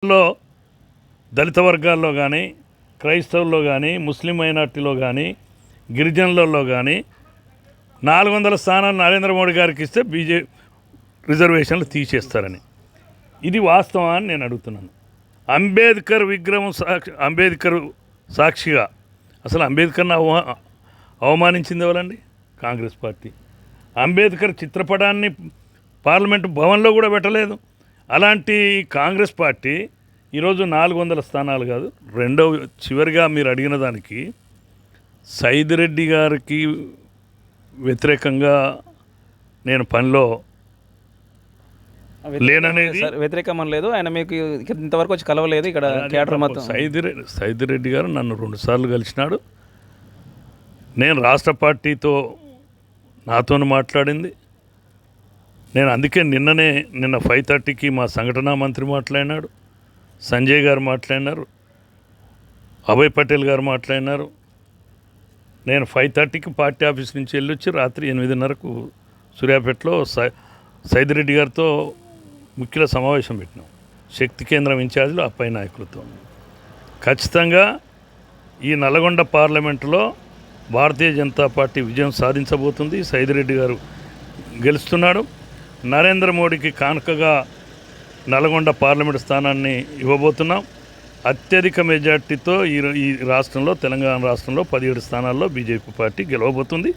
లో దళిత వర్గాల్లో కానీ క్రైస్తవుల్లో కానీ ముస్లిం మైనార్టీలో కానీ గిరిజనులలో కానీ 400 స్థానాలు నరేంద్ర మోడీ గారికి ఇస్తే రిజర్వేషన్లు తీసేస్తారని ఇది వాస్తవం అని నేను అడుగుతున్నాను. అంబేద్కర్ విగ్రహం అంబేద్కర్ సాక్షిగా అసలు అంబేద్కర్ని అవమానించింది ఎవరండి? కాంగ్రెస్ పార్టీ. అంబేద్కర్ చిత్రపటాన్ని పార్లమెంటు భవన్లో కూడా పెట్టలేదు. అలాంటి కాంగ్రెస్ పార్టీ ఈరోజు 400 స్థానాలు కాదు, చివరిగా మీరు అడిగిన దానికి సైదిరెడ్డి గారికి వ్యతిరేకంగా నేను పనిలో లేననేది వ్యతిరేకం లేదు. ఆయన మీకు ఇంతవరకు వచ్చి కలవలేదు. ఇక్కడ క్యాడర్ మొత్తం సైదిరెడ్డి గారు నన్ను 2 సార్లు కలిసినాడు. నేను రాష్ట్ర పార్టీతో నాతో మాట్లాడింది. నేను అందుకే నిన్న 5:30కి మా సంఘటనా మంత్రి మాట్లాడినాడు, సంజయ్ గారు మాట్లాడినారు, అభయ్ పటేల్ గారు మాట్లాడినారు. నేను 5:30కి పార్టీ ఆఫీస్ నుంచి వెళ్ళొచ్చి రాత్రి 8:30కు సూర్యాపేటలో సైదిరెడ్డి గారితో ముఖ్య సమావేశం పెట్టినాం. శక్తి కేంద్రం ఇన్ఛార్జీలు ఆ పై నాయకులతో. ఖచ్చితంగా ఈ నల్గొండ పార్లమెంటులో భారతీయ జనతా పార్టీ విజయం సాధించబోతుంది. సైదిరెడ్డి గారు గెలుస్తున్నాడు. నరేంద్ర మోడీకి కానుకగా నల్గొండ పార్లమెంటు స్థానాన్ని ఇవ్వబోతున్నాం. అత్యధిక మెజార్టీతో ఈ రాష్ట్రంలో, తెలంగాణ రాష్ట్రంలో 17 స్థానాల్లో బీజేపీ పార్టీ గెలవబోతుంది.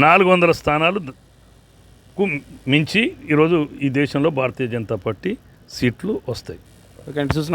400 స్థానాలకు మించి ఈరోజు ఈ దేశంలో భారతీయ జనతా పార్టీ సీట్లు వస్తాయి. ఓకే, చూసిన